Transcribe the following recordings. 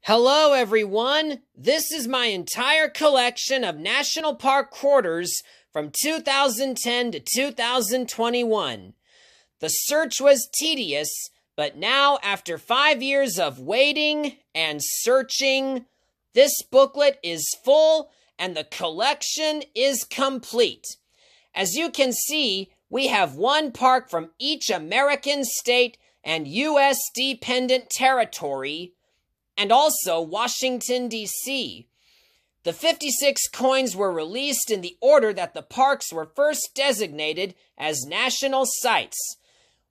Hello everyone, this is my entire collection of National Park quarters from 2010 to 2021. The search was tedious, but now after 5 years of waiting and searching, this booklet is full and the collection is complete. As you can see, we have one park from each American state and U.S. dependent territory, and also Washington, D.C. The 56 coins were released in the order that the parks were first designated as national sites.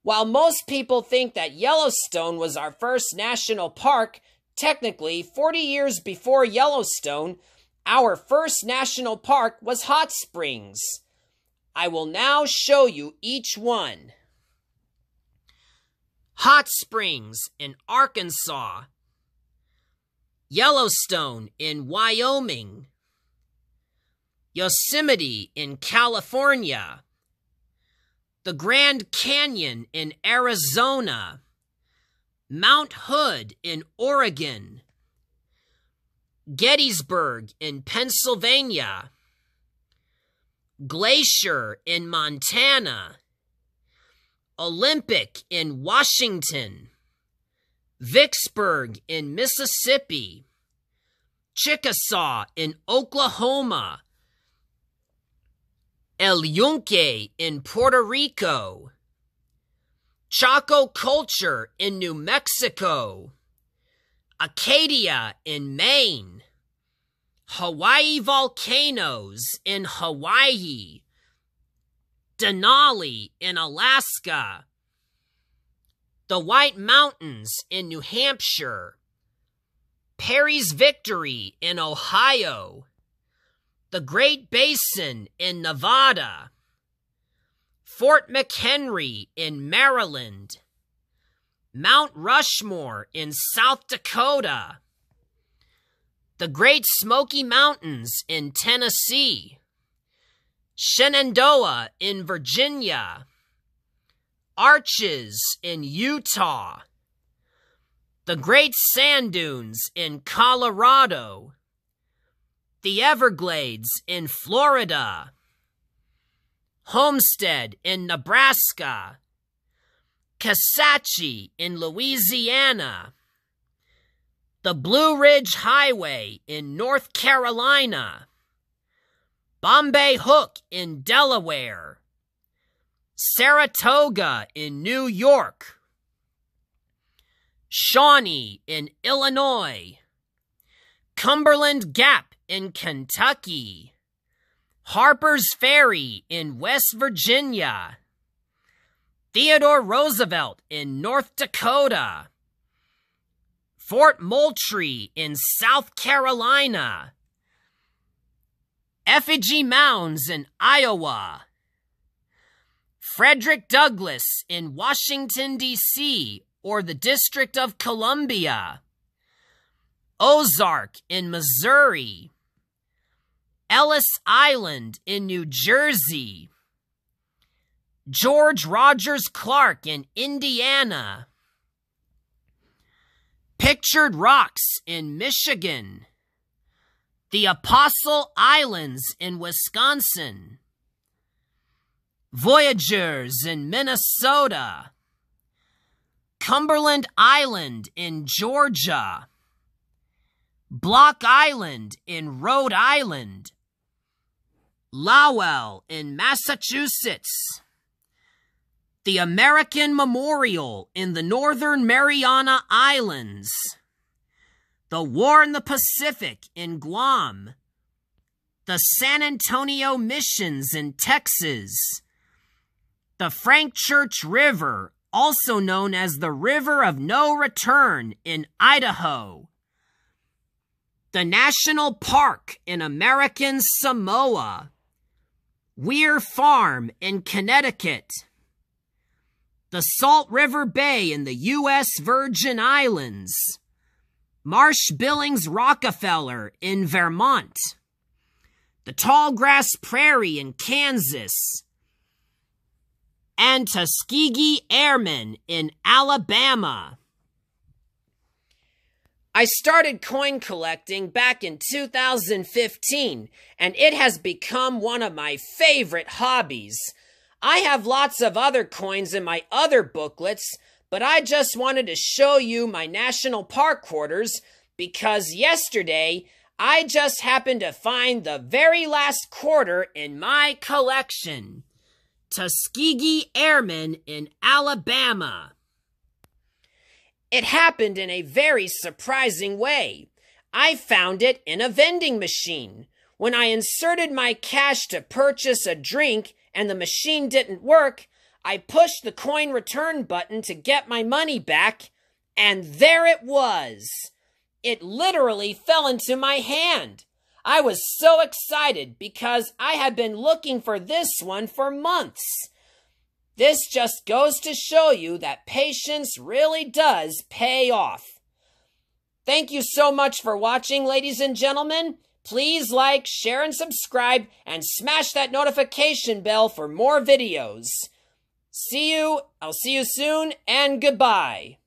While most people think that Yellowstone was our first national park, technically 40 years before Yellowstone, our first national park was Hot Springs. I will now show you each one. Hot Springs in Arkansas. Yellowstone in Wyoming. Yosemite in California. The Grand Canyon in Arizona. Mount Hood in Oregon. Gettysburg in Pennsylvania. Glacier in Montana. Olympic in Washington. Vicksburg in Mississippi. Chickasaw in Oklahoma. El Yunque in Puerto Rico. Chaco Culture in New Mexico. Acadia in Maine. Hawaii Volcanoes in Hawaii. Denali in Alaska. The White Mountains in New Hampshire. Perry's Victory in Ohio. The Great Basin in Nevada. Fort McHenry in Maryland. Mount Rushmore in South Dakota. The Great Smoky Mountains in Tennessee. Shenandoah in Virginia. Arches in Utah. The Great Sand Dunes in Colorado. The Everglades in Florida. Homestead in Nebraska. Kisatchie in Louisiana. The Blue Ridge Highway in North Carolina. Bombay Hook in Delaware. Saratoga in New York. Shawnee in Illinois. Cumberland Gap in Kentucky. Harper's Ferry in West Virginia. Theodore Roosevelt in North Dakota. Fort Moultrie in South Carolina. Effigy Mounds in Iowa. Frederick Douglass in Washington, D.C., or the District of Columbia. Ozark in Missouri. Ellis Island in New Jersey. George Rogers Clark in Indiana. Pictured Rocks in Michigan. The Apostle Islands in Wisconsin. Voyageurs in Minnesota. Cumberland Island in Georgia. Block Island in Rhode Island. Lowell in Massachusetts. The American Memorial in the Northern Mariana Islands. The War in the Pacific in Guam. The San Antonio Missions in Texas. The Frank Church River, also known as the River of No Return in Idaho. The National Park in American Samoa. Weir Farm in Connecticut. The Salt River Bay in the U.S. Virgin Islands. Marsh Billings Rockefeller in Vermont. The Tallgrass Prairie in Kansas. And Tuskegee Airmen in Alabama. I started coin collecting back in 2015, and it has become one of my favorite hobbies. I have lots of other coins in my other booklets, but I just wanted to show you my national park quarters because yesterday I just happened to find the very last quarter in my collection. Tuskegee Airmen in Alabama. It happened in a very surprising way. I found it in a vending machine. When I inserted my cash to purchase a drink and the machine didn't work, I pushed the coin return button to get my money back, and there it was. It literally fell into my hand. I was so excited because I had been looking for this one for months. This just goes to show you that patience really does pay off. Thank you so much for watching, ladies and gentlemen. Please like, share, and subscribe, and smash that notification bell for more videos. I'll see you soon, and goodbye.